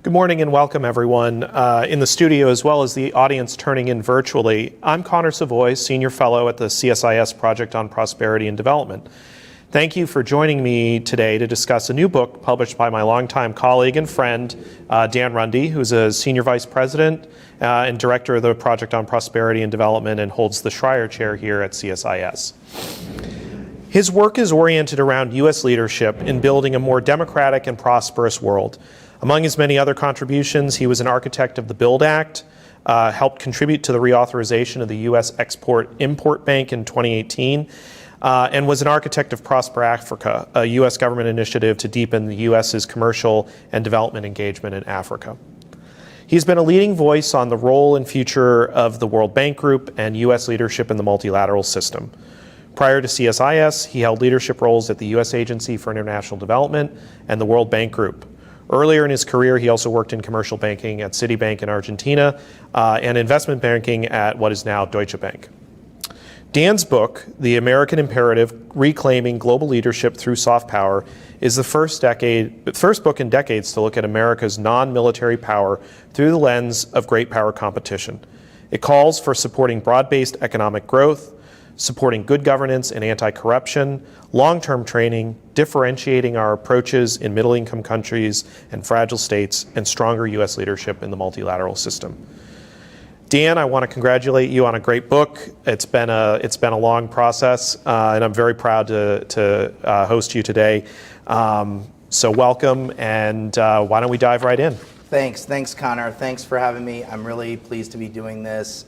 Good morning and welcome everyone in the studio as well as the audience turning in virtually. I'm Connor Savoy, Senior Fellow at the CSIS Project on Prosperity and Development. Thank you for joining me today to discuss a new book published by my longtime colleague and friend, Dan Runde, who's a Senior Vice President and Director of the Project on Prosperity and Development and holds the Schreier Chair here at CSIS. His work is oriented around U.S. leadership in building a more democratic and prosperous world. Among his many other contributions, he was an architect of the BUILD Act, helped contribute to the reauthorization of the U.S. Export-Import Bank in 2018, and was an architect of Prosper Africa, a U.S. government initiative to deepen the U.S.'s commercial and development engagement in Africa. He's been a leading voice on the role and future of the World Bank Group and U.S. leadership in the multilateral system. Prior to CSIS, he held leadership roles at the U.S. Agency for International Development and the World Bank Group. Earlier in his career, he also worked in commercial banking at Citibank in Argentina and investment banking at what is now Deutsche Bank. Dan's book, The American Imperative: Reclaiming Global Leadership Through Soft Power, is the first book in decades to look at America's non-military power through the lens of great power competition. It calls for supporting broad-based economic growth, supporting good governance and anti-corruption, long-term training, differentiating our approaches in middle-income countries and fragile states, and stronger U.S. leadership in the multilateral system. Dan, I want to congratulate you on a great book. It's been a long process, and I'm very proud to host you today. So welcome, and why don't we dive right in? Thanks, Connor. Thanks for having me. I'm really pleased to be doing this.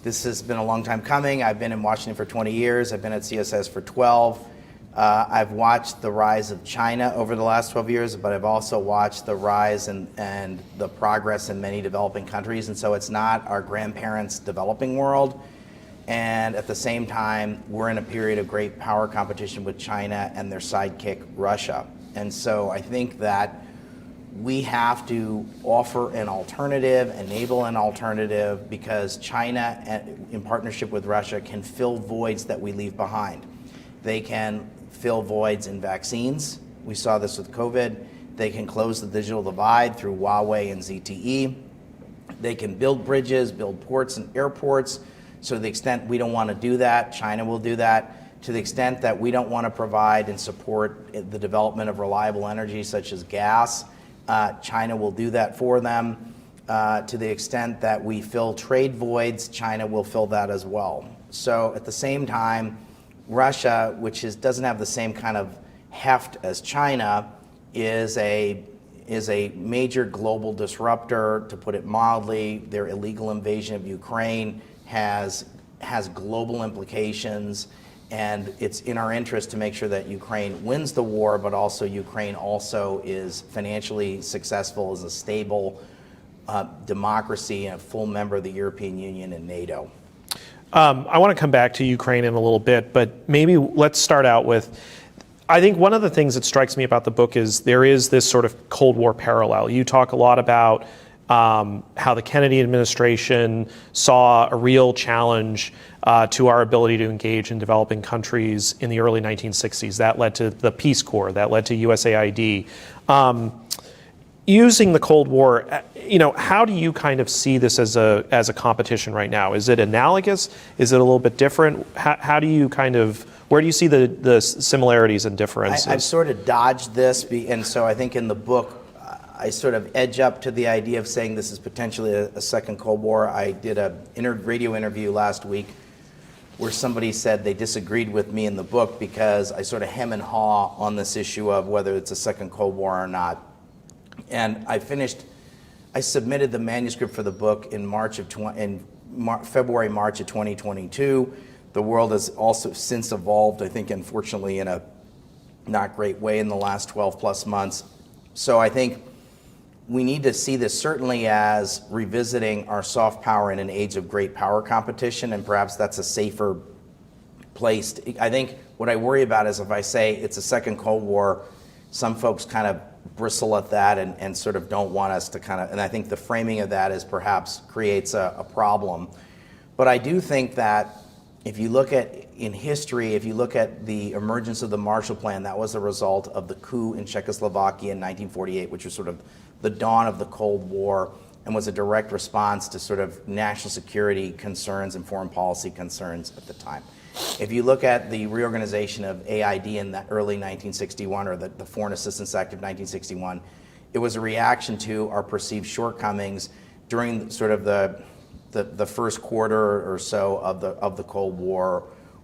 This has been a long time coming. I've been in Washington for 20 years. I've been at CSIS for 12. I've watched the rise of China over the last 12 years, but I've also watched the rise and the progress in many developing countries. And so it's not our grandparents' developing world. And at the same time, we're in a period of great power competition with China and their sidekick, Russia. And so I think that we have to offer an alternative, enable an alternative, because China, in partnership with Russia, can fill voids that we leave behind. They can fill voids in vaccines. We saw this with COVID. They can close the digital divide through Huawei and ZTE. They can build bridges, build ports and airports. So to the extent we don't want to do that, China will do that. To the extent that we don't want to provide and support the development of reliable energy such as gas, China will do that for them. To the extent that we fill trade voids, China will fill that as well. So at the same time, Russia, which doesn't have the same kind of heft as China, is a major global disruptor, to put it mildly. Their illegal invasion of Ukraine has global implications. And it's in our interest to make sure that Ukraine wins the war, but also Ukraine also is financially successful as a stable democracy and a full member of the European Union and NATO. I want to come back to Ukraine in a little bit, but maybe let's start out with, I think one of the things that strikes me about the book is there is this sort of Cold War parallel. You talk a lot about how the Kennedy administration saw a real challenge to our ability to engage in developing countries in the early 1960s. That led to the Peace Corps, that led to USAID. Using the Cold War, how do you kind of see this as a competition right now? Is it analogous? Is it a little bit different? How do you where do you see the similarities and differences? I've sort of dodged this, and so I think in the book, I sort of edge up to the idea of saying this is potentially a second Cold War. I did a radio interview last week where somebody said they disagreed with me in the book because I sort of hem and haw on this issue of whether it's a second Cold War or not. And I submitted the manuscript for the book in February, March of 2022. The world has also since evolved, I think, unfortunately, in a not great way in the last 12 plus months. So I think we need to see this certainly as revisiting our soft power in an age of great power competition, and perhaps that's a safer place. I think what I worry about is if I say it's a second Cold War, some folks kind of bristle at that and sort of don't want us to and I think the framing of that is perhaps creates a problem. But I do think that if you look at in history, if you look at the emergence of the Marshall Plan, that was a result of the coup in Czechoslovakia in 1948, which was sort of the dawn of the Cold War and was a direct response to sort of national security concerns and foreign policy concerns at the time. If you look at the reorganization of AID in that early 1961, or the Foreign Assistance Act of 1961, it was a reaction to our perceived shortcomings during sort of the first quarter or so of the Cold War,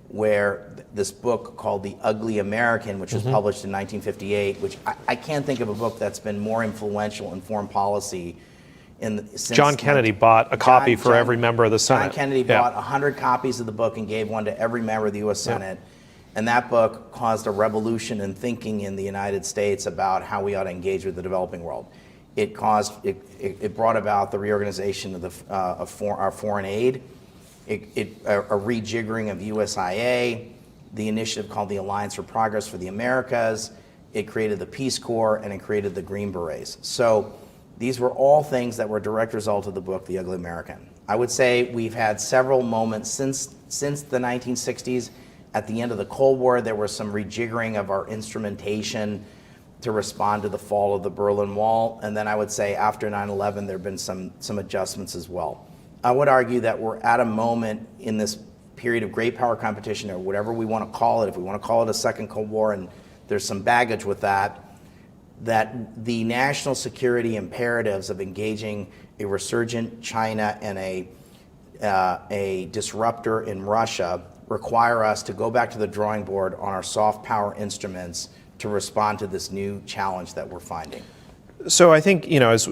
where this book called The Ugly American, which was published in 1958, which I can't think of a book that's been more influential in foreign policy. Since John Kennedy bought a copy for every member of the Senate. John Kennedy bought 100 copies of the book and gave one to every member of the U.S. Senate. And that book caused a revolution in thinking in the United States about how we ought to engage with the developing world. It brought about the reorganization of our foreign aid, a rejiggering of USIA, the initiative called the Alliance for Progress for the Americas. It created the Peace Corps, and it created the Green Berets. So these were all things that were a direct result of the book, The Ugly American. I would say we've had several moments since the 1960s. At the end of the Cold War, there was some rejiggering of our instrumentation to respond to the fall of the Berlin Wall. And then I would say after 9/11, there have been some adjustments as well. I would argue that we're at a moment in this period of great power competition, or whatever we want to call it, if we want to call it a second Cold War, and there's some baggage with that the national security imperatives of engaging a resurgent China and a disruptor in Russia require us to go back to the drawing board on our soft power instruments to respond to this new challenge that we're finding. So I think, as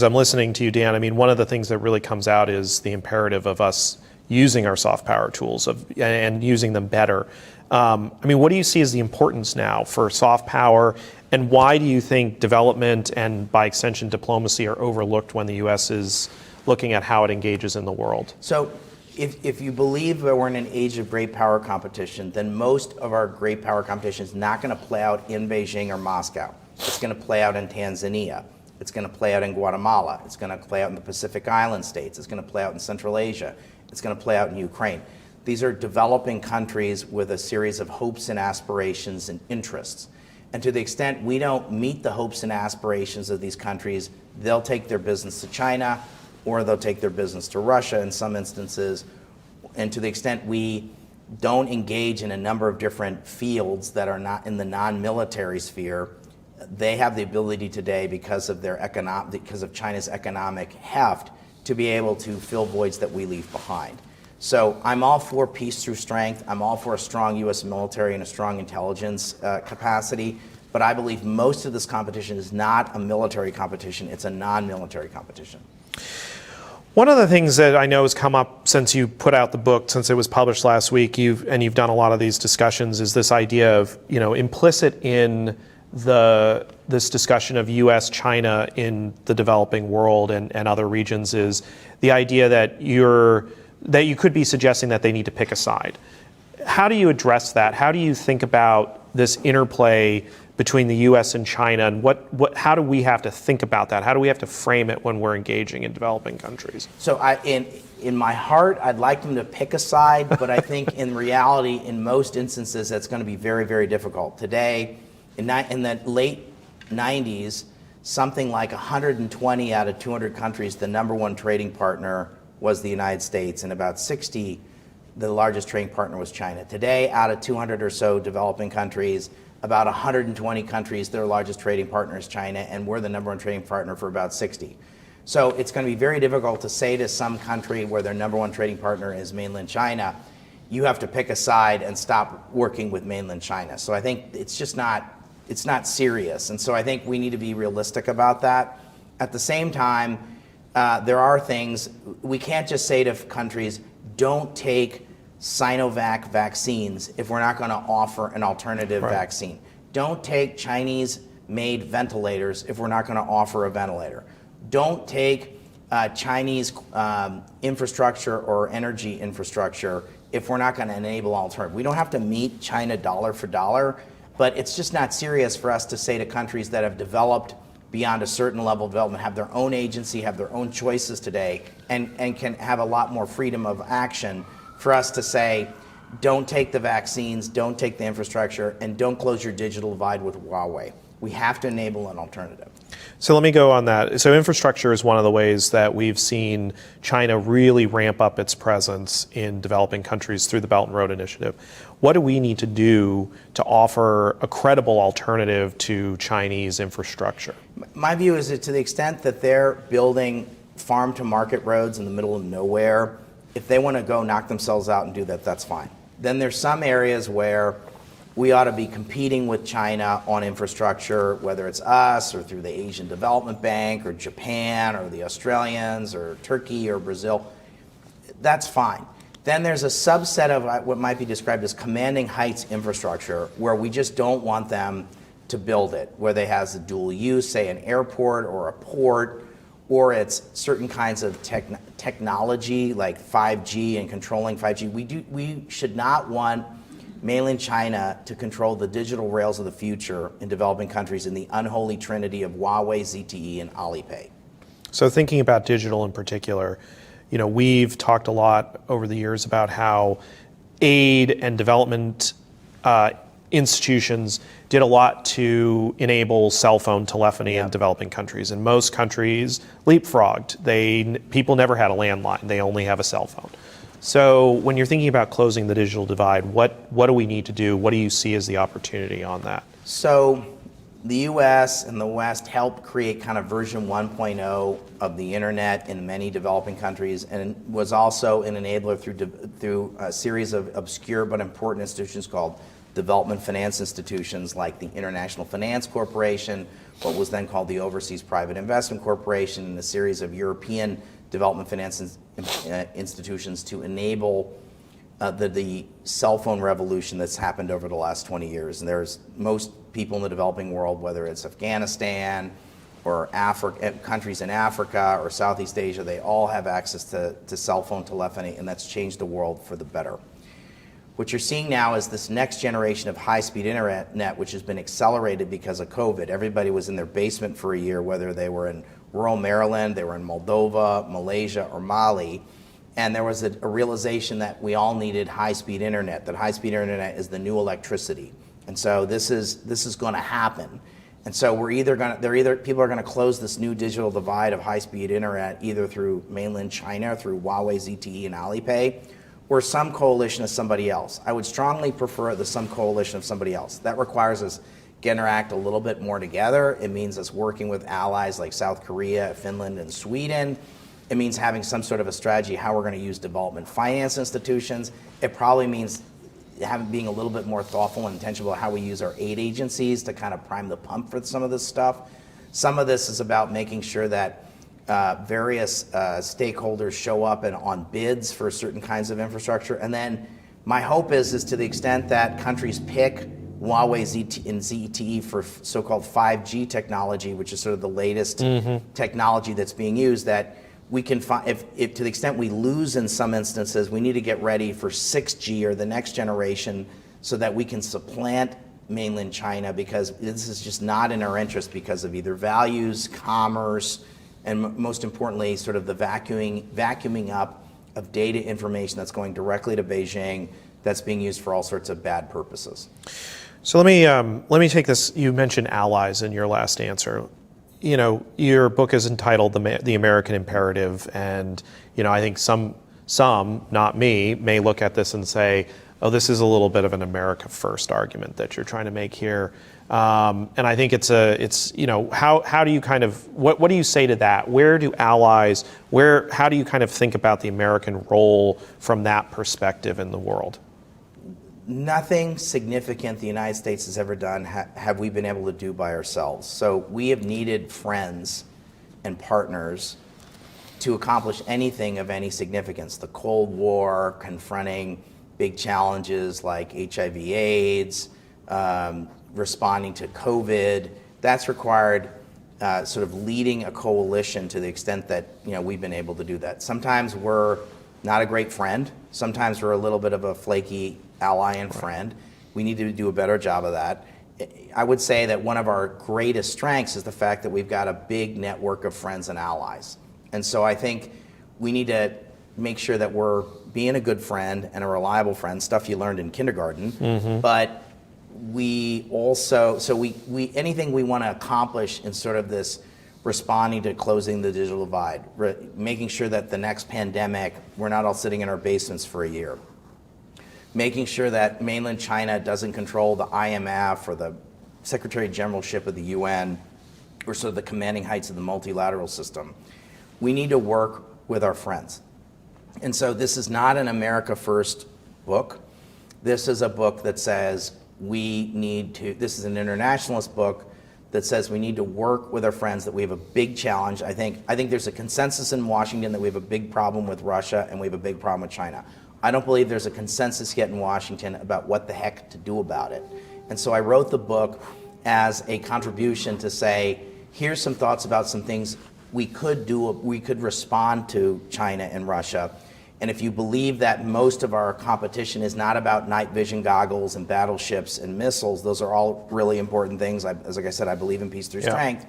I'm listening to you, Dan, I mean, one of the things that really comes out is the imperative of us using our soft power tools and using them better. I mean, what do you see as the importance now for soft power, and why do you think development and, by extension, diplomacy are overlooked when the U.S. is looking at how it engages in the world? So if you believe that we're in an age of great power competition, then most of our great power competition is not going to play out in Beijing or Moscow. It's going to play out in Tanzania. It's going to play out in Guatemala. It's going to play out in the Pacific Island states. It's going to play out in Central Asia. It's going to play out in Ukraine. These are developing countries with a series of hopes and aspirations and interests. And to the extent we don't meet the hopes and aspirations of these countries, they'll take their business to China, or they'll take their business to Russia in some instances. And to the extent we don't engage in a number of different fields that are not in the non-military sphere, they have the ability today, because of China's economic heft, to be able to fill voids that we leave behind. So I'm all for peace through strength. I'm all for a strong U.S. military and a strong intelligence capacity. But I believe most of this competition is not a military competition. It's a non-military competition. One of the things that I know has come up since you put out the book, since it was published last week, you've done a lot of these discussions, is this idea of, implicit in this discussion of U.S. China in the developing world and other regions is the idea that you could be suggesting that they need to pick a side. How do you address that? How do you think about this interplay between the U.S. and China, and how do we have to think about that? How do we have to frame it when we're engaging in developing countries? So in my heart, I'd like them to pick a side, but I think in reality, in most instances, that's going to be very, very difficult. Today, in the late 90s, something like 120 out of 200 countries, the number one trading partner was the United States, and about 60, the largest trading partner was China. Today, out of 200 or so developing countries, about 120 countries, their largest trading partner is China, and we're the number one trading partner for about 60. So it's going to be very difficult to say to some country where their number one trading partner is mainland China, you have to pick a side and stop working with mainland China. So I think it's not serious. And so I think we need to be realistic about that. At the same time, there are things, we can't just say to countries, don't take Sinovac vaccines if we're not going to offer an alternative vaccine. Don't take Chinese-made ventilators if we're not going to offer a ventilator. Don't take Chinese infrastructure or energy infrastructure if we're not going to enable alternative. We don't have to meet China dollar for dollar, but it's just not serious for us to say to countries that have developed beyond a certain level of development, have their own agency, have their own choices today, and can have a lot more freedom of action, for us to say, don't take the vaccines, don't take the infrastructure, and don't close your digital divide with Huawei. We have to enable an alternative. So let me go on that. So infrastructure is one of the ways that we've seen China really ramp up its presence in developing countries through the Belt and Road Initiative. What do we need to do to offer a credible alternative to Chinese infrastructure? My view is that to the extent that they're building farm-to-market roads in the middle of nowhere, if they want to go knock themselves out and do that, that's fine. Then there's some areas where we ought to be competing with China on infrastructure, whether it's us or through the Asian Development Bank or Japan or the Australians or Turkey or Brazil. That's fine. Then there's a subset of what might be described as commanding heights infrastructure where we just don't want them to build it, where they has a dual use, say an airport or a port, or it's certain kinds of technology like 5G and controlling 5G. We should not want mainland China to control the digital rails of the future in developing countries in the unholy trinity of Huawei, ZTE, and Alipay. So thinking about digital in particular, we've talked a lot over the years about how aid and development institutions did a lot to enable cell phone telephony in developing countries. And most countries leapfrogged. People never had a landline. They only have a cell phone. So when you're thinking about closing the digital divide, what do we need to do? What do you see as the opportunity on that? So the US and the West helped create kind of version 1.0 of the internet in many developing countries, and was also an enabler through a series of obscure but important institutions called development finance institutions like the International Finance Corporation, what was then called the Overseas Private Investment Corporation, and a series of European development finance institutions to enable the cell phone revolution that's happened over the last 20 years. And there's most people in the developing world, whether it's Afghanistan or countries in Africa or Southeast Asia, they all have access to cell phone telephony, and that's changed the world for the better. What you're seeing now is this next generation of high-speed internet, which has been accelerated because of COVID. Everybody was in their basement for a year, whether they were in rural Maryland, they were in Moldova, Malaysia, or Mali, and there was a realization that we all needed high-speed internet, that high-speed internet is the new electricity. And so this is going to happen. And so people are going to close this new digital divide of high-speed internet either through mainland China, through Huawei, ZTE, and Alipay, or some coalition of somebody else. I would strongly prefer the some coalition of somebody else. That requires us to interact a little bit more together. It means us working with allies like South Korea, Finland, and Sweden. It means having some sort of a strategy how we're going to use development finance institutions. It probably means being a little bit more thoughtful and intentional about how we use our aid agencies to kind of prime the pump for some of this stuff. Some of this is about making sure that various stakeholders show up on bids for certain kinds of infrastructure. And then my hope is to the extent that countries pick Huawei and ZTE for so-called 5G technology, which is sort of the latest technology that's being used, that we can find, if to the extent we lose in some instances, we need to get ready for 6G or the next generation so that we can supplant mainland China, because this is just not in our interest because of either values, commerce, and most importantly, sort of the vacuuming up of data information that's going directly to Beijing that's being used for all sorts of bad purposes. So let me take this. You mentioned allies in your last answer. Your book is entitled The American Imperative, and I think some, not me, may look at this and say, oh, this is a little bit of an America First argument that you're trying to make here. And I think how do you what do you say to that? Where do allies, how do you kind of think about the American role from that perspective in the world? Nothing significant the United States has ever done have we been able to do by ourselves. So we have needed friends and partners to accomplish anything of any significance. The Cold War, confronting big challenges like HIV/AIDS, responding to COVID, that's required sort of leading a coalition to the extent that we've been able to do that. Sometimes we're not a great friend. Sometimes we're a little bit of a flaky ally and friend. We need to do a better job of that. I would say that one of our greatest strengths is the fact that we've got a big network of friends and allies. And so I think we need to make sure that we're being a good friend and a reliable friend, stuff you learned in kindergarten, but we also, anything we want to accomplish in sort of this responding to closing the digital divide, making sure that the next pandemic, we're not all sitting in our basements for a year, making sure that mainland China doesn't control the IMF or the Secretary Generalship of the UN or sort of the commanding heights of the multilateral system. We need to work with our friends. And so this is not an America First book. This is a book that says this is an internationalist book that says we need to work with our friends, that we have a big challenge. I think there's a consensus in Washington that we have a big problem with Russia and we have a big problem with China. I don't believe there's a consensus yet in Washington about what the heck to do about it. And so I wrote the book as a contribution to say, here's some thoughts about some things we could do. We could respond to China and Russia. And if you believe that most of our competition is not about night vision goggles and battleships and missiles, those are all really important things. Like I said, I believe in peace through strength.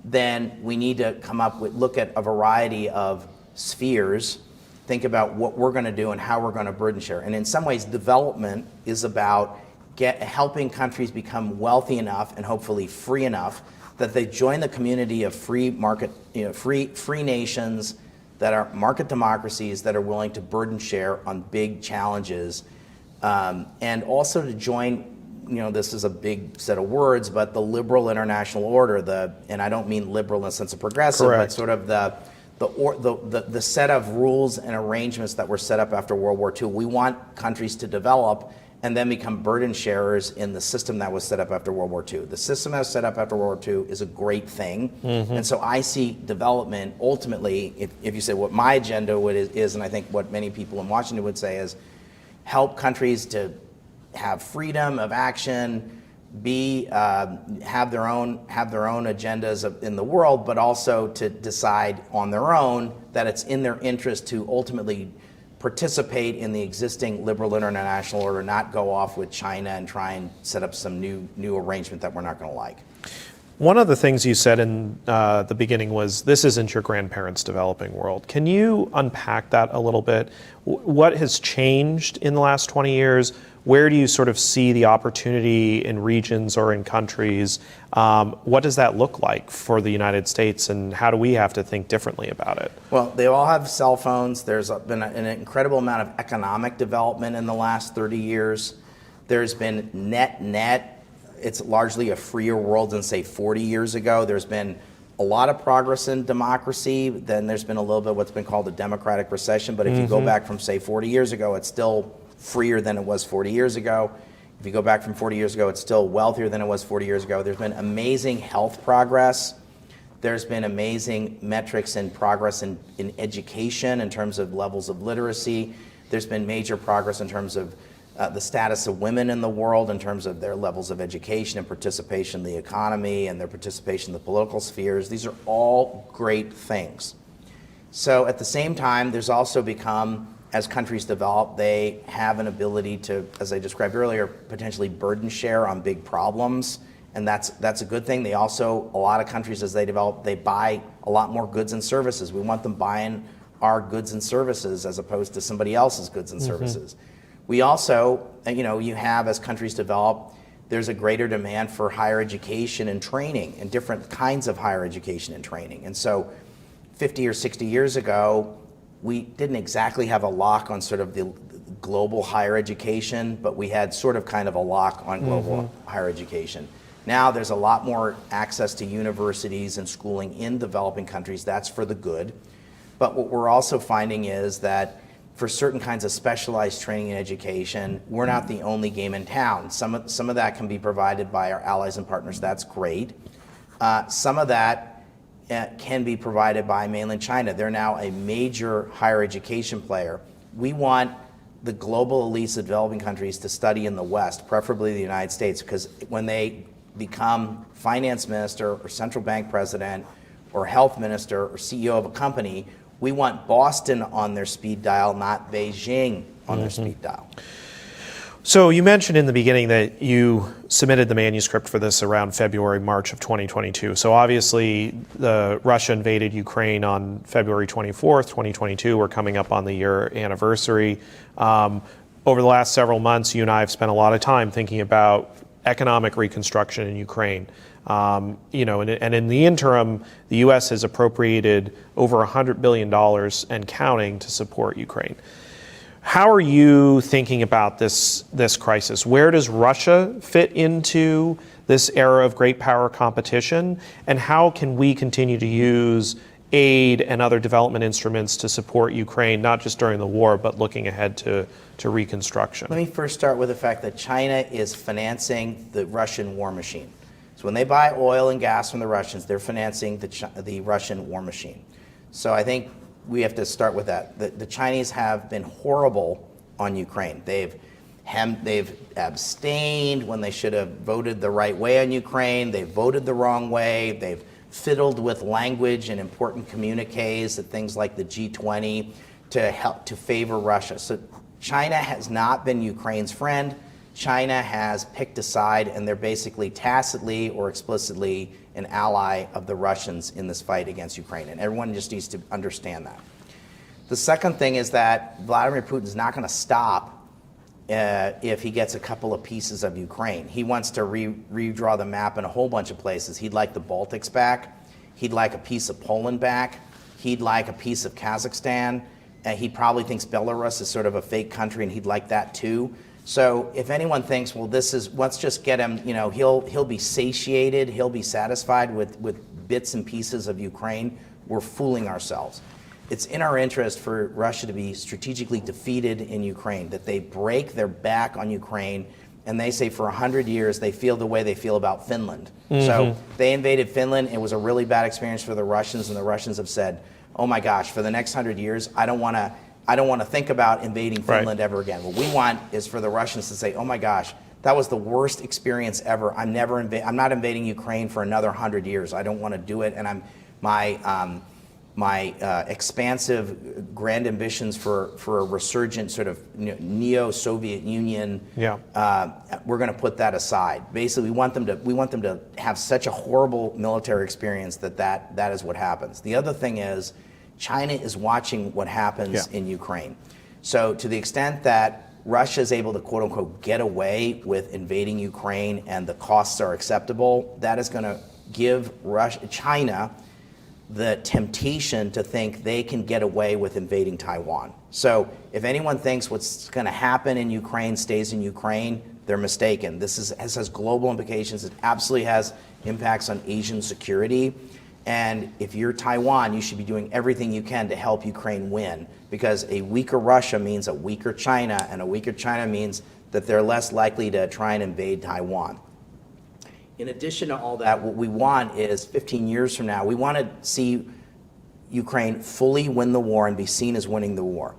Then we need to look at a variety of spheres, think about what we're going to do and how we're going to burden share. And in some ways, development is about helping countries become wealthy enough and hopefully free enough that they join the community of free market, free nations that are market democracies that are willing to burden share on big challenges, and also to join, this is a big set of words, but the liberal international order, and I don't mean liberal in the sense of progressive, Correct. but sort of the set of rules and arrangements that were set up after World War II. We want countries to develop and then become burden sharers in the system that was set up after World War II. The system that was set up after World War II is a great thing. And so I see development ultimately, if you say what my agenda is, and I think what many people in Washington would say is, help countries to have freedom of action, have their own agendas in the world, but also to decide on their own that it's in their interest to ultimately participate in the existing liberal international order, not go off with China and try and set up some new arrangement that we're not going to like. One of the things you said in the beginning was, this isn't your grandparents' developing world. Can you unpack that a little bit? What has changed in the last 20 years? Where do you sort of see the opportunity in regions or in countries? What does that look like for the United States, and how do we have to think differently about it? Well, they all have cell phones. There's been an incredible amount of economic development in the last 30 years. There's been net. It's largely a freer world than, say, 40 years ago. There's been a lot of progress in democracy. Then there's been a little bit of what's been called a democratic recession. But if you go back from, say, 40 years ago, it's still freer than it was 40 years ago. If you go back from 40 years ago, it's still wealthier than it was 40 years ago. There's been amazing health progress. There's been amazing metrics and progress in education in terms of levels of literacy. There's been major progress in terms of the status of women in the world, in terms of their levels of education and participation in the economy and their participation in the political spheres. These are all great things. So at the same time, there's also become, as countries develop, they have an ability to, as I described earlier, potentially burden share on big problems, and that's a good thing. They also, a lot of countries as they develop, they buy a lot more goods and services. We want them buying our goods and services as opposed to somebody else's goods and services. We also, you have, as countries develop, there's a greater demand for higher education and training and different kinds of higher education and training. And so 50 or 60 years ago, we didn't exactly have a lock on sort of the global higher education, but we had sort of kind of a lock on global higher education. Now there's a lot more access to universities and schooling in developing countries. That's for the good. But what we're also finding is that for certain kinds of specialized training and education, we're not the only game in town. Some of that can be provided by our allies and partners. That's great. Some of that can be provided by mainland China. They're now a major higher education player. We want the global elites of developing countries to study in the West, preferably the United States, because when they become finance minister or central bank president or health minister or CEO of a company, we want Boston on their speed dial, not Beijing on their speed dial. So you mentioned in the beginning that you submitted the manuscript for this around February, March of 2022. So obviously Russia invaded Ukraine on February 24th, 2022. We're coming up on the year anniversary. Over the last several months, you and I have spent a lot of time thinking about economic reconstruction in Ukraine. And in the interim, the U.S. has appropriated over $100 billion and counting to support Ukraine. How are you thinking about this crisis? Where does Russia fit into this era of great power competition? And how can we continue to use aid and other development instruments to support Ukraine, not just during the war, but looking ahead to reconstruction? Let me first start with the fact that China is financing the Russian war machine. So when they buy oil and gas from the Russians, they're financing the Russian war machine. So I think we have to start with that. The Chinese have been horrible on Ukraine. They've abstained when they should have voted the right way on Ukraine. They've voted the wrong way. They've fiddled with language and important communiques at things like the G20 to favor Russia. So China has not been Ukraine's friend. China has picked a side, and they're basically tacitly or explicitly an ally of the Russians in this fight against Ukraine. And everyone just needs to understand that. The second thing is that Vladimir Putin's not going to stop if he gets a couple of pieces of Ukraine. He wants to redraw the map in a whole bunch of places. He'd like the Baltics back. He'd like a piece of Poland back. He'd like a piece of Kazakhstan. He probably thinks Belarus is sort of a fake country, and he'd like that too. So if anyone thinks, well, let's just get him, he'll be satiated, he'll be satisfied with bits and pieces of Ukraine, we're fooling ourselves. It's in our interest for Russia to be strategically defeated in Ukraine, that they break their back on Ukraine, and they say for 100 years they feel the way they feel about Finland. Mm-hmm. So they invaded Finland. It was a really bad experience for the Russians, and the Russians have said, oh my gosh, for the next 100 years, I don't want to think about invading Finland ever again. What we want is for the Russians to say, oh my gosh, that was the worst experience ever. I'm not invading Ukraine for another 100 years. I don't want to do it. And my expansive grand ambitions for a resurgent sort of neo-Soviet Union, we're going to put that aside. Basically, we want them to have such a horrible military experience that is what happens. The other thing is, China is watching what happens in Ukraine. So to the extent that Russia is able to, quote unquote, get away with invading Ukraine and the costs are acceptable, that is going to give China the temptation to think they can get away with invading Taiwan. So if anyone thinks what's going to happen in Ukraine stays in Ukraine, they're mistaken. This has global implications. It absolutely has impacts on Asian security. And if you're Taiwan, you should be doing everything you can to help Ukraine win, because a weaker Russia means a weaker China, and a weaker China means that they're less likely to try and invade Taiwan. In addition to all that, what we want is 15 years from now, we want to see Ukraine fully win the war and be seen as winning the war.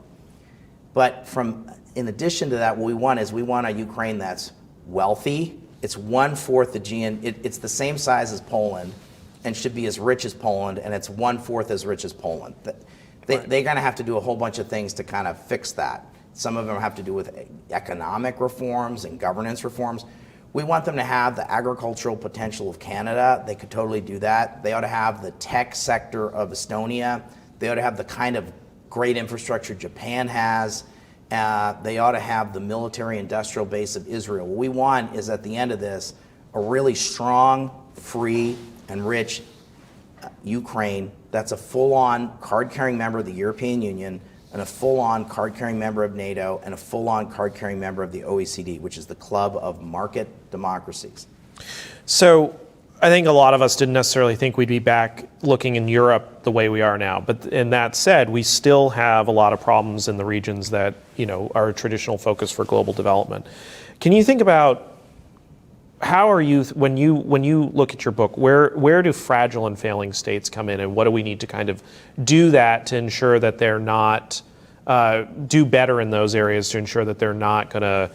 But in addition to that, what we want a Ukraine that's wealthy. It's 1/4 the it's the same size as Poland, and should be as rich as Poland, and it's 1/4 as rich as Poland. They're going to have to do a whole bunch of things to kind of fix that. Some of them have to do with economic reforms and governance reforms. We want them to have the agricultural potential of Canada. They could totally do that. They ought to have the tech sector of Estonia. They ought to have the kind of great infrastructure Japan has. They ought to have the military industrial base of Israel. What we want is, at the end of this, a really strong, free, and rich Ukraine that's a full-on card-carrying member of the European Union, and a full-on card-carrying member of NATO, and a full-on card-carrying member of the OECD, which is the club of market democracies. So I think a lot of us didn't necessarily think we'd be back looking in Europe the way we are now. But in that said, we still have a lot of problems in the regions that are a traditional focus for global development. Can you think about how are you, when you look at your book, where do fragile and failing states come in, and what do we need to kind of do that to ensure that they're not, do better in those areas to ensure that they're not going to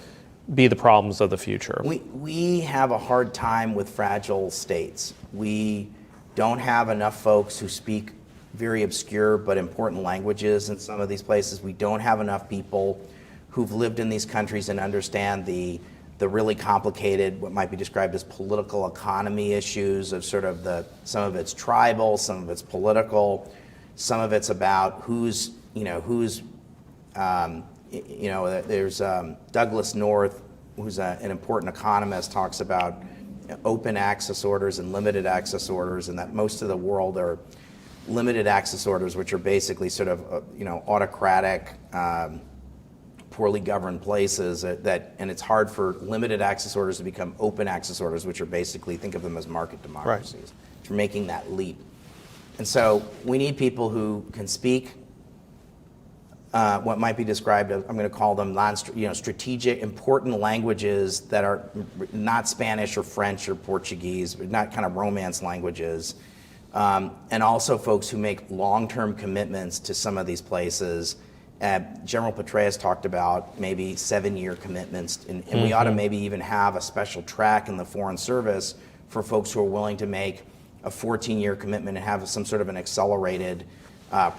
be the problems of the future? We have a hard time with fragile states. We don't have enough folks who speak very obscure but important languages in some of these places. We don't have enough people who've lived in these countries and understand the really complicated, what might be described as political economy issues of sort of some of it's tribal, some of it's political, some of it's about there's Douglas North, who's an important economist, talks about open access orders and limited access orders, and that most of the world are limited access orders, which are basically sort of autocratic, poorly governed places and it's hard for limited access orders to become open access orders, which are basically, think of them as market democracies. Right. For making that leap. And so we need people who can speak what might be described as, I'm going to call them strategic, important languages that are not Spanish or French or Portuguese, but not kind of romance languages. And also folks who make long-term commitments to some of these places. General Petraeus talked about maybe 7-year commitments, and we ought to maybe even have a special track in the Foreign Service for folks who are willing to make a 14-year commitment and have some sort of an accelerated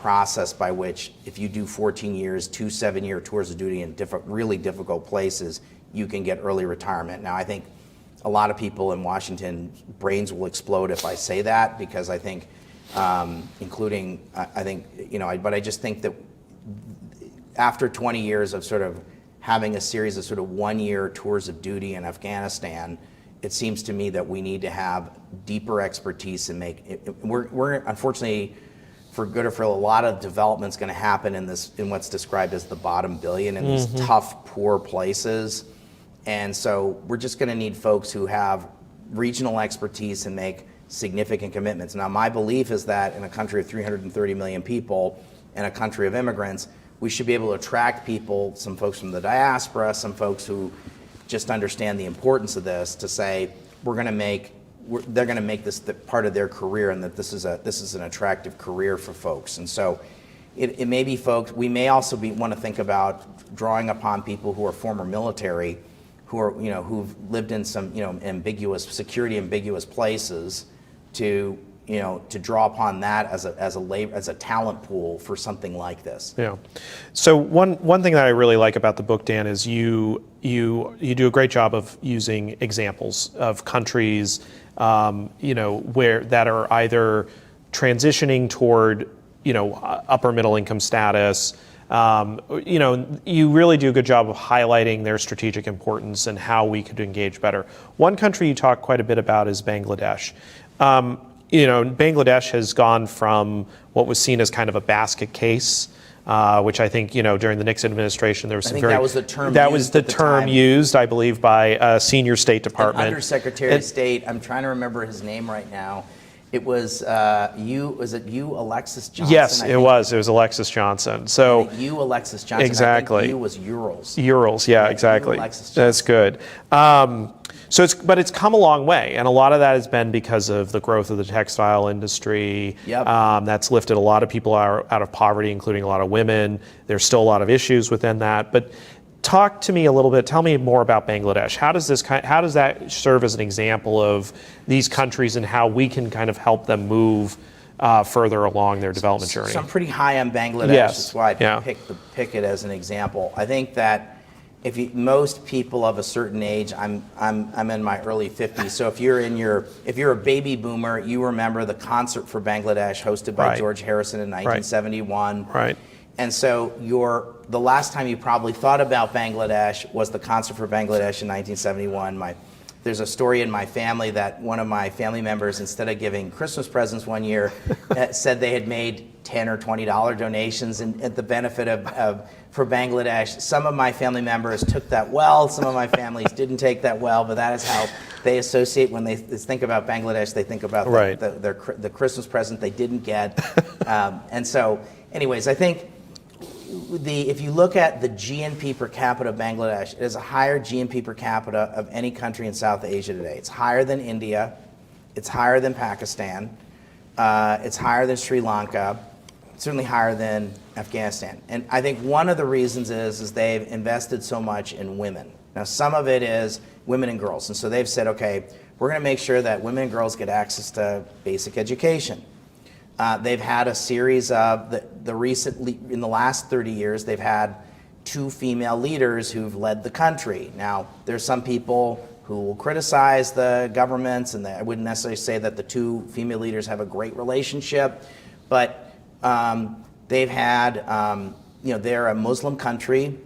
process by which, if you do 14 years, 2 7-year tours of duty in really difficult places, you can get early retirement. Now, I think a lot of people in Washington, brains will explode if I say that, because I think, but I just think that after 20 years of sort of having a series of sort of 1-year tours of duty in Afghanistan, it seems to me that we need to have deeper expertise and we're unfortunately, for good or for ill, a lot of development's going to happen in what's described as the bottom billion in these tough, poor places. And so we're just going to need folks who have regional expertise and make significant commitments. Now, my belief is that in a country of 330 million people and a country of immigrants, we should be able to attract people, some folks from the diaspora, some folks who just understand the importance of this, to say they're going to make this part of their career, and that this is an attractive career for folks. And so it may be folks, we may also want to think about drawing upon people who are former military, who are who've lived in some ambiguous places, to draw upon that as a talent pool for something like this. Yeah. So one thing that I really like about the book, Dan, is you do a great job of using examples of countries, where that are either transitioning toward, upper middle income status. You really do a good job of highlighting their strategic importance and how we could engage better. One country you talk quite a bit about is Bangladesh. Bangladesh has gone from what was seen as kind of a basket case, which I think, during the Nixon administration, there was some that was the term used, I believe, by a senior State Department. Undersecretary of State, I'm trying to remember his name right now. It was Alexis Johnson? Yes, it was Alexis Johnson. So Alexis Johnson. Exactly. I think was Urals. Urals, yeah, exactly. That's good. But it's come a long way, and a lot of that has been because of the growth of the textile industry. Yep. That's lifted a lot of people out of poverty, including a lot of women. There's still a lot of issues within that, but talk to me a little bit. Tell me more about Bangladesh. How does that serve as an example of these countries and how we can kind of help them move further along their development journey? So I'm pretty high on Bangladesh. Yes. That's why I pick it as an example. I think that most people of a certain age, I'm in my early 50s. So if you're a baby boomer, you remember the Concert for Bangladesh hosted by George Harrison in 1971. Right. And so the last time you probably thought about Bangladesh was the Concert for Bangladesh in 1971. There's a story in my family that one of my family members, instead of giving Christmas presents one year, said they had made $10 or $20 donations at the benefit for Bangladesh. Some of my family members took that well. Some of my families didn't take that well, but that is how they associate when they think about Bangladesh. They think about the Christmas present they didn't get. And so, anyways, I think if you look at the GNP per capita of Bangladesh, it is a higher GNP per capita of any country in South Asia today. It's higher than India. It's higher than Pakistan. It's higher than Sri Lanka. It's certainly higher than Afghanistan. And I think one of the reasons is they've invested so much in women. Now, some of it is women and girls. And so they've said, okay, we're going to make sure that women and girls get access to basic education. They've had a series of in the last 30 years, they've had 2 female leaders who've led the country. Now, there's some people who will criticize the governments, and I wouldn't necessarily say that the 2 female leaders have a great relationship, but they've had, they're a Muslim country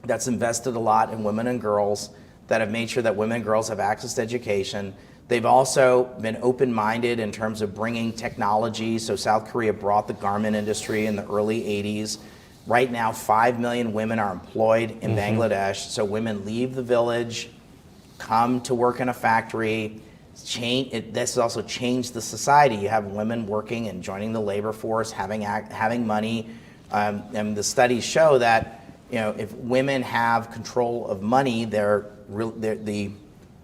that's invested a lot in women and girls, that have made sure that women and girls have access to education. They've also been open-minded in terms of bringing technology. So South Korea brought the garment industry in the early 80s. Right now, 5 million women are employed in Bangladesh. So women leave the village, come to work in a factory. This has also changed the society. You have women working and joining the labor force, having money. And the studies show that if women have control of money,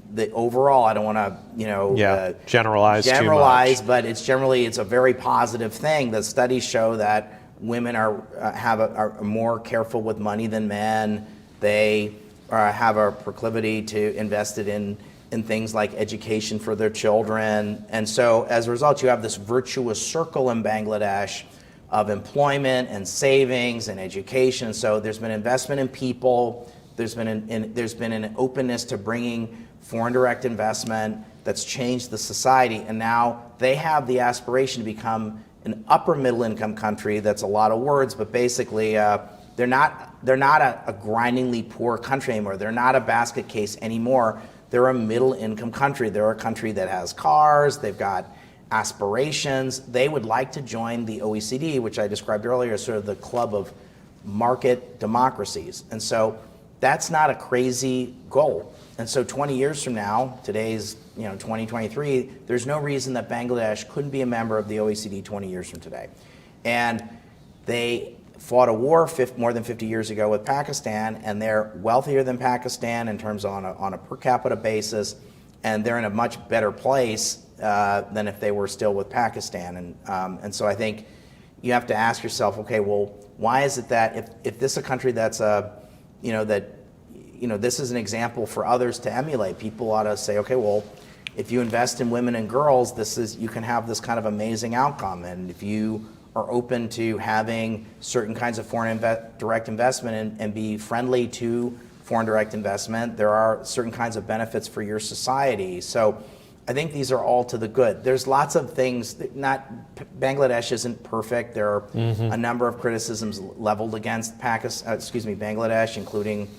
the overall, I don't want to generalize, but it's a very positive thing. The studies show that women are more careful with money than men. They have a proclivity to invest it in things like education for their children. And so as a result, you have this virtuous circle in Bangladesh of employment and savings and education. So there's been investment in people. There's been an openness to bringing foreign direct investment that's changed the society. And now they have the aspiration to become an upper middle income country. That's a lot of words, but basically they're not a grindingly poor country anymore. They're not a basket case anymore. They're a middle income country. They're a country that has cars. They've got aspirations. They would like to join the OECD, which I described earlier as sort of the club of market democracies. And so that's not a crazy goal. And so 20 years from now, today's 2023, there's no reason that Bangladesh couldn't be a member of the OECD 20 years from today. And they fought a war more than 50 years ago with Pakistan, and they're wealthier than Pakistan in terms of on a per capita basis, and they're in a much better place than if they were still with Pakistan. And so I think you have to ask yourself, okay, well, why is it that if this is a country that's this is an example for others to emulate, people ought to say, okay, well, if you invest in women and girls, you can have this kind of amazing outcome. And if you are open to having certain kinds of foreign direct investment and be friendly to foreign direct investment, there are certain kinds of benefits for your society. So I think these are all to the good. There's lots of things Bangladesh isn't perfect. There are a number of criticisms leveled against Bangladesh, including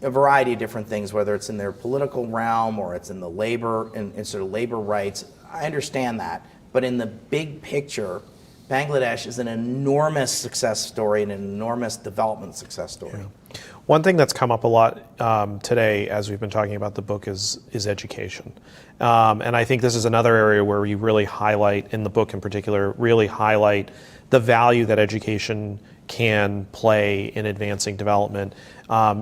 a variety of different things, whether it's in their political realm or it's in the labor and sort of labor rights. I understand that. But in the big picture, Bangladesh is an enormous success story and an enormous development success story. Yeah. One thing that's come up a lot today as we've been talking about the book is education. And I think this is another area where you really highlight, in the book in particular, really highlight the value that education can play in advancing development.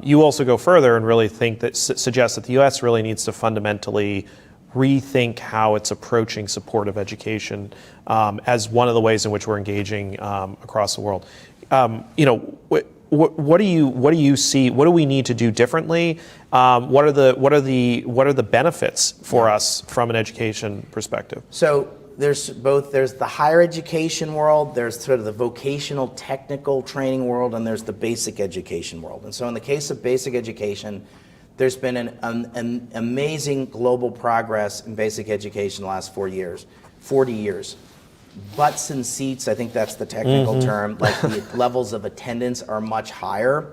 You also go further and really suggest that the U.S. really needs to fundamentally rethink how it's approaching support of education as one of the ways in which we're engaging across the world. What do you see? What do we need to do differently? What are the benefits for us from an education perspective? So there's the higher education world, there's sort of the vocational technical training world, and there's the basic education world. And so in the case of basic education, there's been an amazing global progress in basic education the last 40 years. Butts and seats, I think that's the technical term, like the levels of attendance are much higher.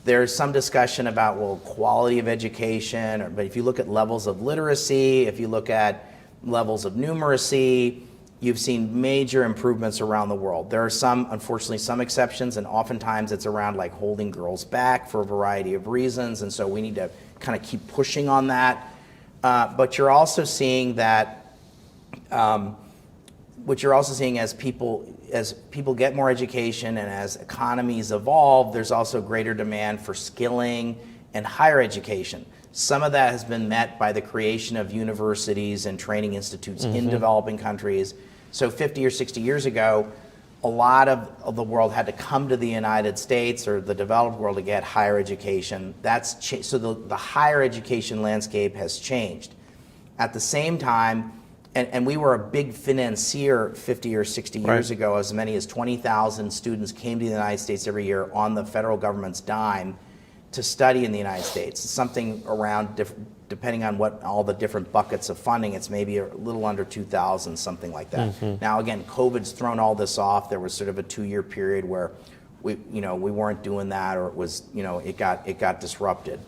There's some discussion about, quality of education, but if you look at levels of literacy, if you look at levels of numeracy, you've seen major improvements around the world. There are unfortunately, some exceptions, and oftentimes it's around like holding girls back for a variety of reasons, and so we need to kind of keep pushing on that. But you're also seeing that, as people get more education and as economies evolve, there's also greater demand for skilling and higher education. Some of that has been met by the creation of universities and training institutes in developing countries. So 50 or 60 years ago, a lot of the world had to come to the United States or the developed world to get higher education. So the higher education landscape has changed. At the same time, and we were a big financier 50 or 60 years ago. As many as 20,000 students came to the United States every year on the federal government's dime to study in the United States. It's something around, depending on what all the different buckets of funding, it's maybe a little under 2,000, something like that. Now, again, COVID's thrown all this off. There was sort of a 2-year period where we weren't doing that, or it was, it got disrupted.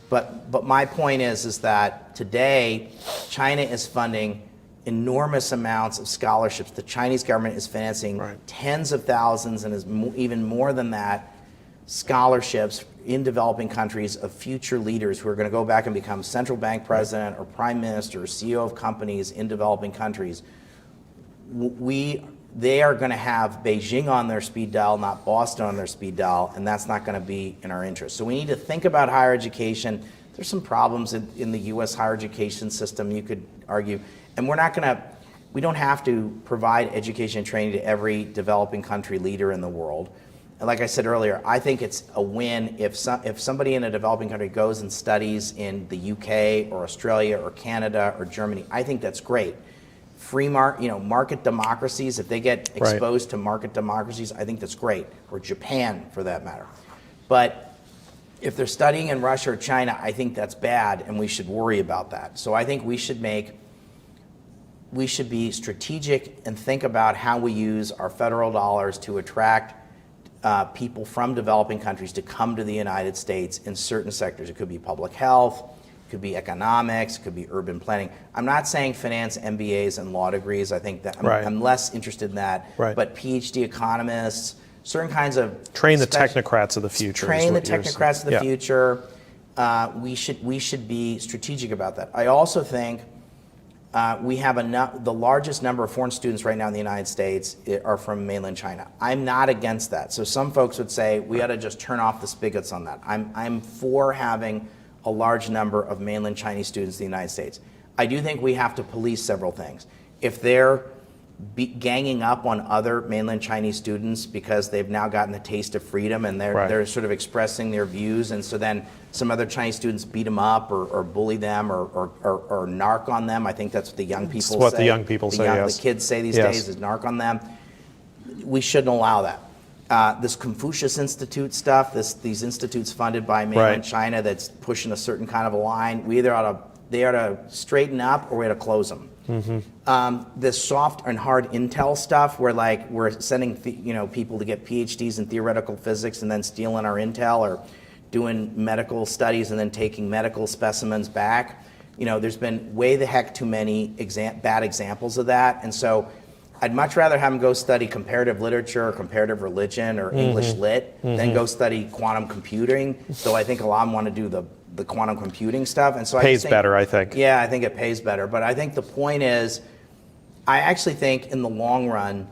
But my point is that today, China is funding enormous amounts of scholarships. The Chinese government is financing tens of thousands and even more than that scholarships in developing countries of future leaders who are going to go back and become central bank president or prime minister or CEO of companies in developing countries. They are going to have Beijing on their speed dial, not Boston on their speed dial, and that's not going to be in our interest. So we need to think about higher education. There's some problems in the U.S. higher education system, you could argue, and we don't have to provide education and training to every developing country leader in the world. And like I said earlier, I think it's a win if somebody in a developing country goes and studies in the UK or Australia or Canada or Germany. I think that's great. Market democracies, if they get exposed to market democracies, I think that's great, or Japan for that matter. But if they're studying in Russia or China, I think that's bad, and we should worry about that. So I think we should be strategic and think about how we use our federal dollars to attract people from developing countries to come to the United States in certain sectors. It could be public health, it could be economics, it could be urban planning. I'm not saying finance MBAs and law degrees. I think that I'm less interested in that. But PhD economists, certain kinds of train the technocrats of the future. Train the technocrats of the future. We should be strategic about that. I also think we have the largest number of foreign students right now in the United States are from mainland China. I'm not against that. So some folks would say we ought to just turn off the spigots on that. I'm for having a large number of mainland Chinese students in the United States. I do think we have to police several things. If they're ganging up on other mainland Chinese students because they've now gotten a taste of freedom and they're sort of expressing their views, and so then some other Chinese students beat them up or bully them or narc on them. I think that's what the young people say. That's what the young people say, yes. The kids say these days is narc on them. We shouldn't allow that. This Confucius Institute stuff, these institutes funded by mainland China that's pushing a certain kind of a line, they ought to straighten up or we ought to close them. This soft and hard intel stuff where we're sending people to get PhDs in theoretical physics and then stealing our intel, or doing medical studies and then taking medical specimens back. There's been way the heck too many bad examples of that. And so I'd much rather have them go study comparative literature or comparative religion or English lit than go study quantum computing. So I think a lot of them want to do the quantum computing stuff. And so pays better, I think. Yeah, I think it pays better. But I think the point is, I actually think in the long run,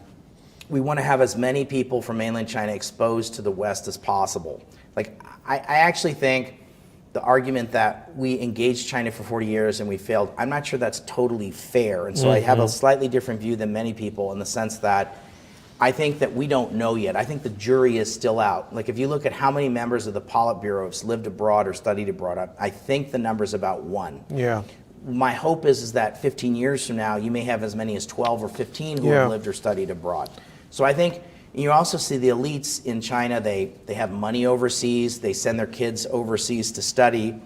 we want to have as many people from mainland China exposed to the West as possible. I actually think the argument that we engaged China for 40 years and we failed, I'm not sure that's totally fair. And so I have a slightly different view than many people in the sense that I think that we don't know yet. I think the jury is still out. If you look at how many members of the Politburo have lived abroad or studied abroad, I think the number's about 1. Yeah. My hope is that 15 years from now, you may have as many as 12 or 15 who have lived or studied abroad. So I think you also see the elites in China, they have money overseas, they send their kids overseas to study.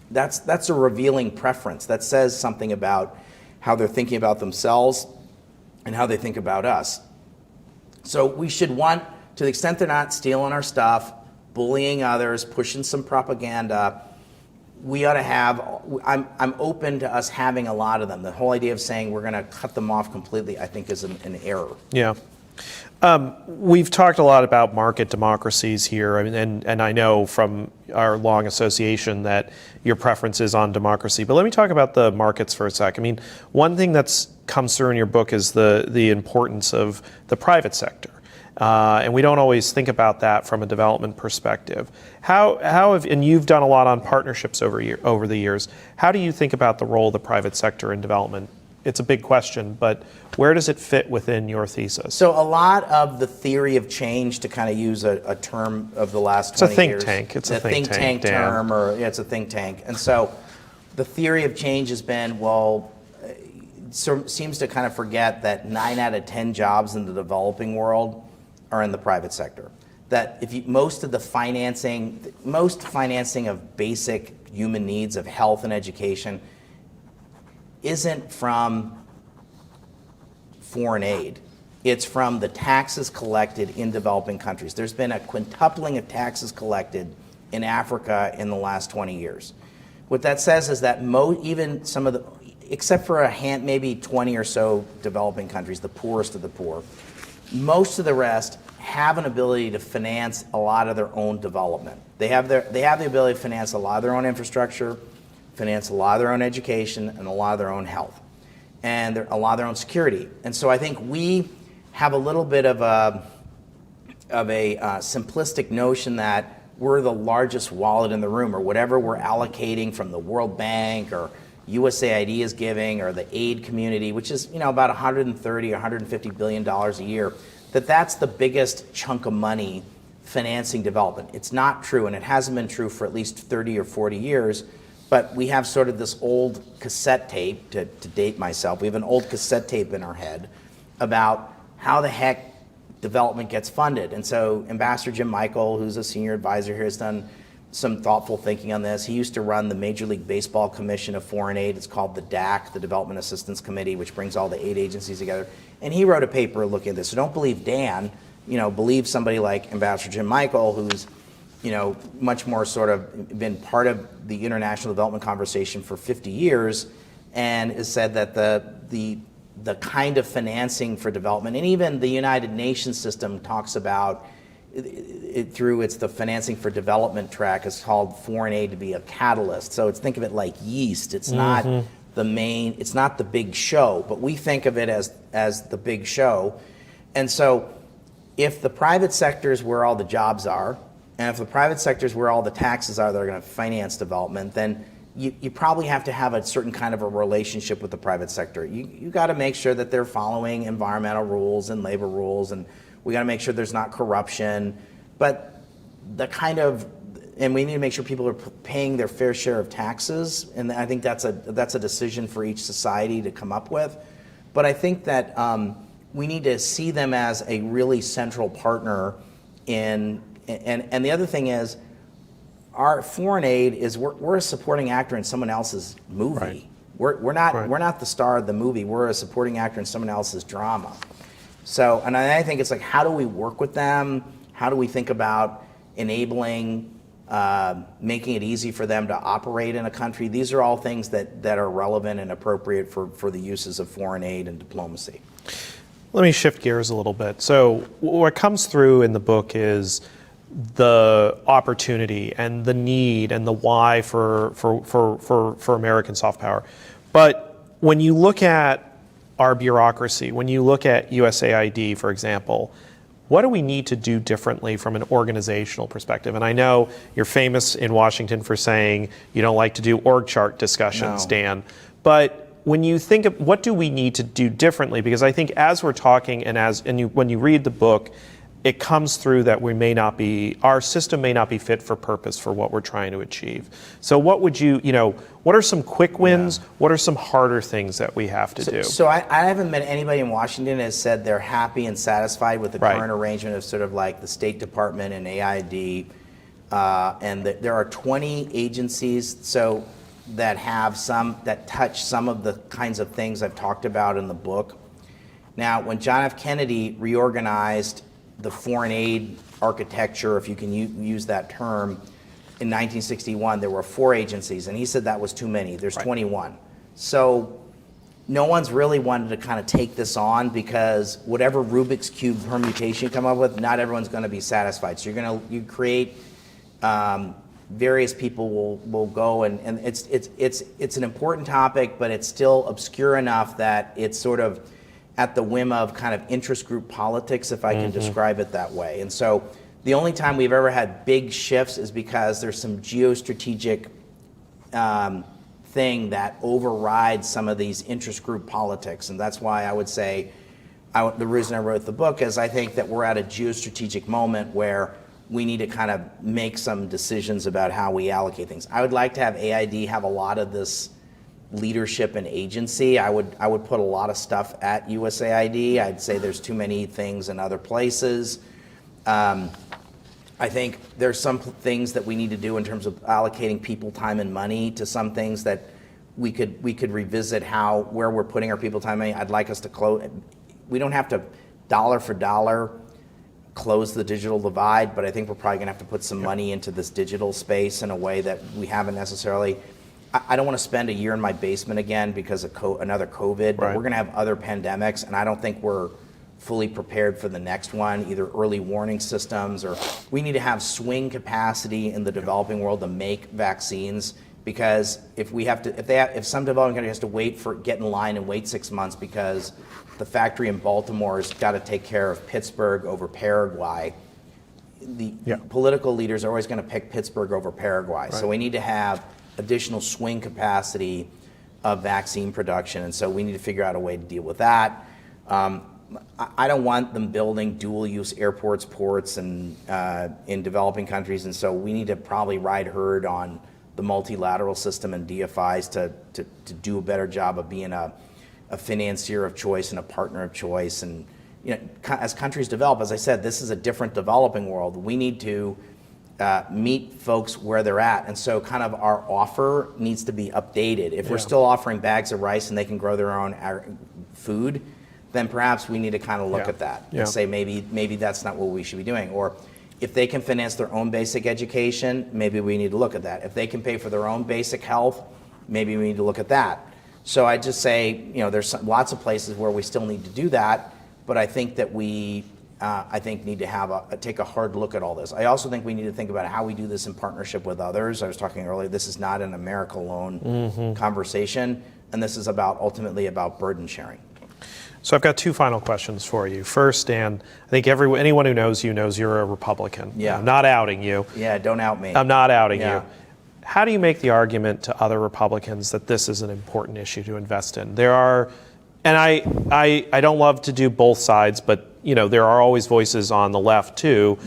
That's a revealing preference. That says something about how they're thinking about themselves and how they think about us. So we should want, to the extent they're not stealing our stuff, bullying others, pushing some propaganda, we ought to have, I'm open to us having a lot of them. The whole idea of saying we're going to cut them off completely, I think, is an error. Yeah. We've talked a lot about market democracies here, and I know from our long association that your preference is on democracy. But let me talk about the markets for a sec. One thing that's comes through in your book is the importance of the private sector. And we don't always think about that from a development perspective. And you've done a lot on partnerships over the years. How do you think about the role of the private sector in development? It's a big question, but where does it fit within your thesis? So a lot of the theory of change, to kind of use a term of the last 20 years. It's a think tank. It's a think tank term, it's a think tank. And so the theory of change has been, seems to kind of forget that 9 out of 10 jobs in the developing world are in the private sector. That most financing of basic human needs of health and education isn't from foreign aid. It's from the taxes collected in developing countries. There's been a quintupling of taxes collected in Africa in the last 20 years. What that says is that even some of the, except for maybe 20 or so developing countries, the poorest of the poor, most of the rest have an ability to finance a lot of their own development. They have the ability to finance a lot of their own infrastructure, finance a lot of their own education, and a lot of their own health, and a lot of their own security. And so I think we have a little bit of a simplistic notion that we're the largest wallet in the room, or whatever we're allocating from the World Bank or USAID is giving, or the aid community, which is about 130 or 150 billion dollars a year, that's the biggest chunk of money financing development. It's not true, and it hasn't been true for at least 30 or 40 years. But we have sort of this old cassette tape, to date myself, we have an old cassette tape in our head about how the heck development gets funded. And so Ambassador Jim Michael, who's a senior advisor here, has done some thoughtful thinking on this. He used to run the Major League Baseball Commission of Foreign Aid. It's called the DAC, the Development Assistance Committee, which brings all the aid agencies together. And he wrote a paper looking at this. So don't believe Dan, believe somebody like Ambassador Jim Michael, who's much more sort of been part of the international development conversation for 50 years, and has said that the kind of financing for development, and even the United Nations system talks about it through the financing for development track is called foreign aid to be a catalyst. So think of it like yeast. It's not it's not the big show, but we think of it as the big show. And so if the private sector is where all the jobs are, and if the private sector is where all the taxes are that are going to finance development, then you probably have to have a certain kind of a relationship with the private sector. You got to make sure that they're following environmental rules and labor rules, and we got to make sure there's not corruption. But and we need to make sure people are paying their fair share of taxes, and I think that's a decision for each society to come up with. But I think that we need to see them as a really central partner and the other thing is, our foreign aid is we're a supporting actor in someone else's movie. Right. We're not the star of the movie. We're a supporting actor in someone else's drama. So, and I think it's like, how do we work with them? How do we think about enabling, making it easy for them to operate in a country? These are all things that are relevant and appropriate for the uses of foreign aid and diplomacy. Let me shift gears a little bit. So what comes through in the book is the opportunity and the need and the why for American soft power. But when you look at our bureaucracy, when you look at USAID, for example, what do we need to do differently from an organizational perspective? And I know you're famous in Washington for saying you don't like to do org chart discussions, Dan, but when you think of what do we need to do differently, because I think as we're talking when you read the book, it comes through that our system may not be fit for purpose for what we're trying to achieve. So what would what are some quick wins? Yeah. What are some harder things that we have to do? So I haven't met anybody in Washington that has said they're happy and satisfied with the current arrangement of sort of like the State Department and AID. And there are 20 agencies that touch some of the kinds of things I've talked about in the book. Now, when John F. Kennedy reorganized the foreign aid architecture, if you can use that term, in 1961, there were 4 agencies, and he said that was too many. There's 21. So no one's really wanted to kind of take this on, because whatever Rubik's Cube permutation you come up with, not everyone's going to be satisfied. So you create various people will go, and it's an important topic, but it's still obscure enough that it's sort of at the whim of kind of interest group politics, if I can describe it that way. And so the only time we've ever had big shifts is because there's some geostrategic thing that overrides some of these interest group politics. And that's why I would say the reason I wrote the book is I think that we're at a geostrategic moment where we need to kind of make some decisions about how we allocate things. I would like to have AID have a lot of this leadership and agency. I would put a lot of stuff at USAID. I'd say there's too many things in other places. I think there's some things that we need to do in terms of allocating people, time, and money to some things that we could revisit where we're putting our people, time, and money. I'd like us to close. We don't have to dollar for dollar close the digital divide, but I think we're probably going to have to put some money into this digital space in a way that we haven't necessarily. I don't want to spend a year in my basement again because of another COVID, but we're going to have other pandemics, and I don't think we're fully prepared for the next one, either early warning systems, or we need to have swing capacity in the developing world to make vaccines, because if some developing country has to get in line and wait 6 months because the factory in Baltimore has got to take care of Pittsburgh over Paraguay, the political leaders are always going to pick Pittsburgh over Paraguay. So we need to have additional swing capacity of vaccine production, and so we need to figure out a way to deal with that. I don't want them building dual-use airports, ports, and in developing countries, and so we need to probably ride herd on the multilateral system and DFIs to do a better job of being a financier of choice and a partner of choice. And as countries develop, as I said, this is a different developing world. We need to meet folks where they're at, and so kind of our offer needs to be updated. If we're still offering bags of rice and they can grow their own food, then perhaps we need to kind of look at that and say maybe that's not what we should be doing. Or if they can finance their own basic education, maybe we need to look at that. If they can pay for their own basic health, maybe we need to look at that. So I just say, there's lots of places where we still need to do that, but I think that we need to take a hard look at all this. I also think we need to think about how we do this in partnership with others. I was talking earlier, this is not an America alone conversation, and this is ultimately about burden sharing. So I've got two final questions for you. First, Dan, I think anyone who knows you knows you're a Republican. Yeah. I'm not outing you. Yeah, don't out me. I'm not outing you. How do you make the argument to other Republicans that this is an important issue to invest in? There are, and I don't love to do both sides, but there are always voices on the left too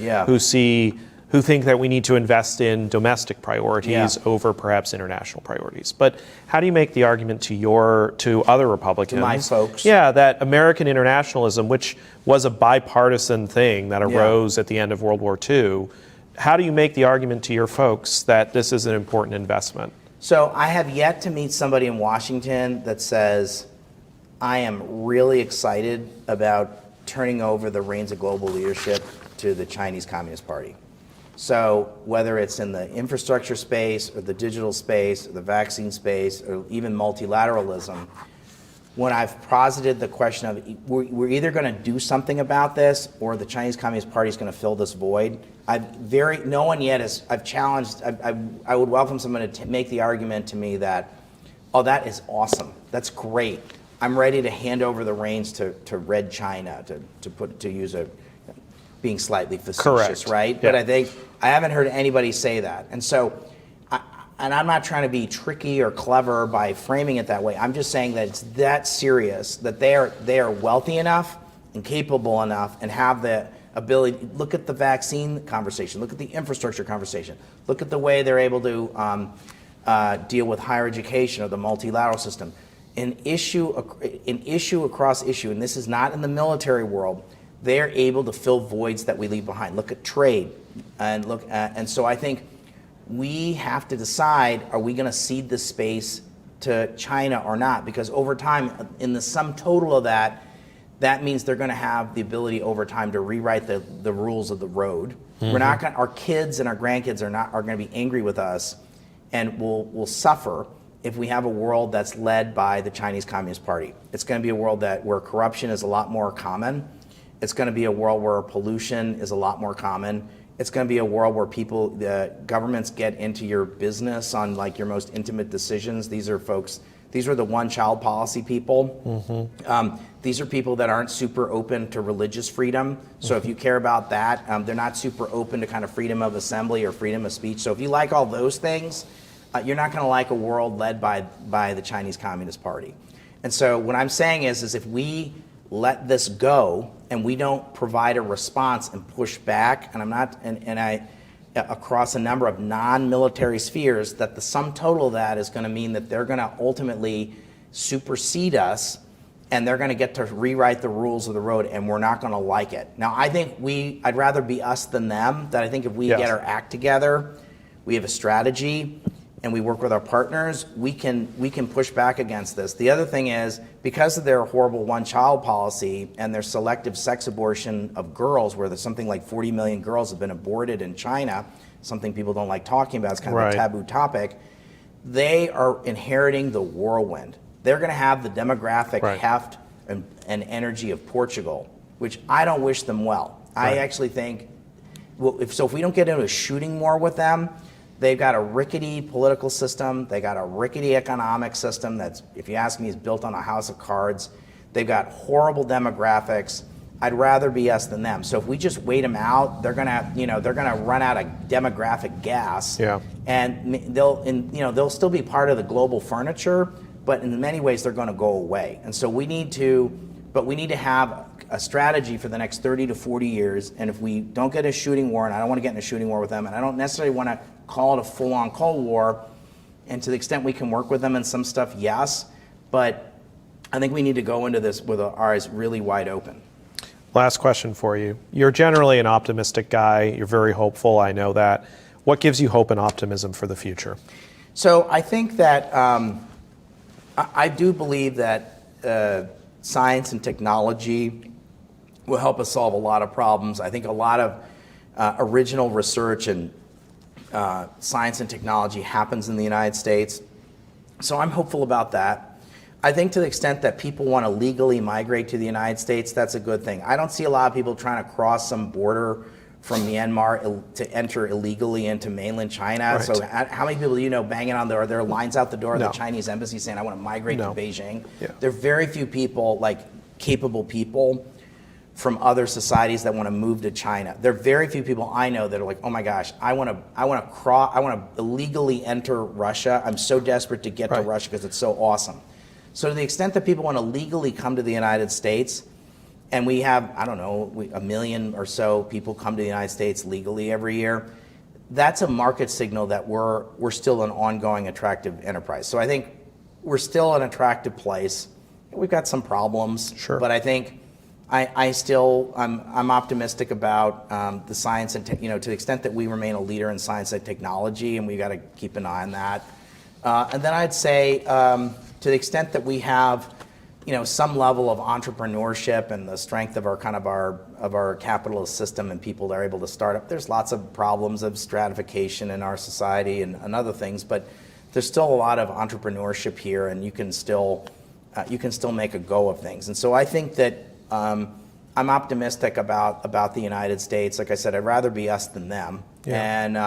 who think that we need to invest in domestic priorities over perhaps international priorities. But how do you make the argument to other Republicans? To my folks. That American internationalism, which was a bipartisan thing that arose at the end of World War II, how do you make the argument to your folks that this is an important investment? So I have yet to meet somebody in Washington that says, I am really excited about turning over the reins of global leadership to the Chinese Communist Party. So whether it's in the infrastructure space or the digital space or the vaccine space or even multilateralism, when I've posited the question of we're either going to do something about this or the Chinese Communist Party is going to fill this void, no one yet has, I've challenged, I would welcome someone to make the argument to me that, that is awesome, that's great. I'm ready to hand over the reins to Red China, to use being slightly facetious, right? But I think I haven't heard anybody say that. And so, and I'm not trying to be tricky or clever by framing it that way. I'm just saying that it's that serious, that they are wealthy enough and capable enough and have the ability. Look at the vaccine conversation. Look at the infrastructure conversation. Look at the way they're able to deal with higher education or the multilateral system. An issue across issue, and this is not in the military world, they're able to fill voids that we leave behind. Look at trade, and so I think we have to decide: are we going to cede this space to China or not? Because over time, in the sum total of that means they're going to have the ability over time to rewrite the rules of the road. We're not going. Our kids and our grandkids are going to be angry with us, and will suffer if we have a world that's led by the Chinese Communist Party. It's going to be a world where corruption is a lot more common. It's going to be a world where pollution is a lot more common. It's going to be a world where the governments get into your business on your most intimate decisions. These are the one-child policy people. These are people that aren't super open to religious freedom. So if you care about that, they're not super open to kind of freedom of assembly or freedom of speech. So if you like all those things, you're not going to like a world led by the Chinese Communist Party. And so what I'm saying is if we let this go and we don't provide a response and push back, and across a number of non-military spheres, that the sum total of that is going to mean that they're going to ultimately supersede us and they're going to get to rewrite the rules of the road, and we're not going to like it. Now, I think I'd rather be us than them. That I think if we get our act together, we have a strategy, and we work with our partners, we can push back against this. The other thing is, because of their horrible one-child policy and their selective sex abortion of girls, where there's something like 40 million girls have been aborted in China, something people don't like talking about, it's kind of a taboo topic, they are inheriting the whirlwind. They're going to have the demographic heft and energy of Portugal, which I don't wish them well. I actually think, if we don't get into a shooting war with them, they've got a rickety political system. They got a rickety economic system that's, if you ask me, is built on a house of cards. They've got horrible demographics. I'd rather be us than them. So if we just wait them out, they're gonna run out of demographic gas. Yeah. And they'll still be part of the global furniture, but in many ways they're going to go away. And so we need to have a strategy for the next 30 to 40 years. And if we don't get a shooting war, and I don't want to get in a shooting war with them, and I don't necessarily want to call it a full-on Cold War, and to the extent we can work with them in some stuff, yes, but I think we need to go into this with our eyes really wide open. Last question for you. You're generally an optimistic guy. You're very hopeful. I know that. What gives you hope and optimism for the future? So I think that I do believe that science and technology will help us solve a lot of problems. I think a lot of original research and science and technology happens in the United States. So I'm hopeful about that. I think to the extent that people want to legally migrate to the United States, that's a good thing. I don't see a lot of people trying to cross some border from Myanmar to enter illegally into mainland China. Right. So how many people do you know banging on there? Are there lines out the door of the Chinese embassy saying, I want to migrate to Beijing? Yeah. There are very few people, like capable people from other societies that want to move to China. There are very few people I know that are like, oh my gosh, I want to illegally enter Russia. I'm so desperate to get to Russia because it's so awesome. So to the extent that people want to legally come to the United States, and we have, I don't know, 1 million or so people come to the United States legally every year, that's a market signal that we're still an ongoing attractive enterprise. So I think we're still an attractive place. We've got some problems, but I think I'm optimistic about the science and to the extent that we remain a leader in science and technology, and we got to keep an eye on that. And then I'd say to the extent that we have some level of entrepreneurship and the strength of our capitalist system and people that are able to start up, there's lots of problems of stratification in our society and other things, but there's still a lot of entrepreneurship here, and you can still make a go of things. And so I think that I'm optimistic about the United States. Like I said, I'd rather be us than them. Yeah. And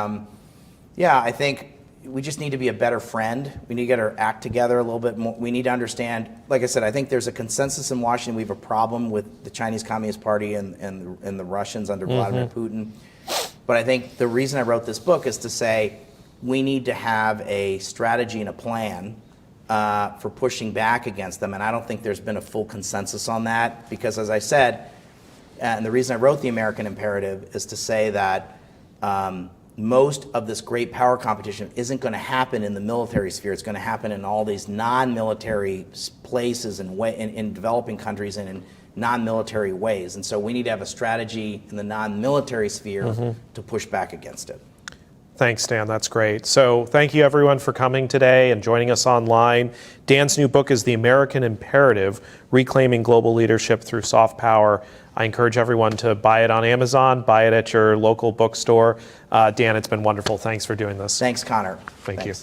I think we just need to be a better friend. We need to get our act together a little bit more. We need to understand, like I said, I think there's a consensus in Washington. We have a problem with the Chinese Communist Party and the Russians under Vladimir Putin. But I think the reason I wrote this book is to say we need to have a strategy and a plan for pushing back against them. And I don't think there's been a full consensus on that because, as I said, and the reason I wrote The American Imperative is to say that most of this great power competition isn't going to happen in the military sphere. It's going to happen in all these non-military places and in developing countries and in non-military ways. And so we need to have a strategy in the non-military sphere to push back against it. Thanks, Dan. That's great. So thank you, everyone, for coming today and joining us online. Dan's new book is The American Imperative, Reclaiming Global Leadership Through Soft Power. I encourage everyone to buy it on Amazon, buy it at your local bookstore. Dan, it's been wonderful. Thanks for doing this. Thanks, Connor. Thank you.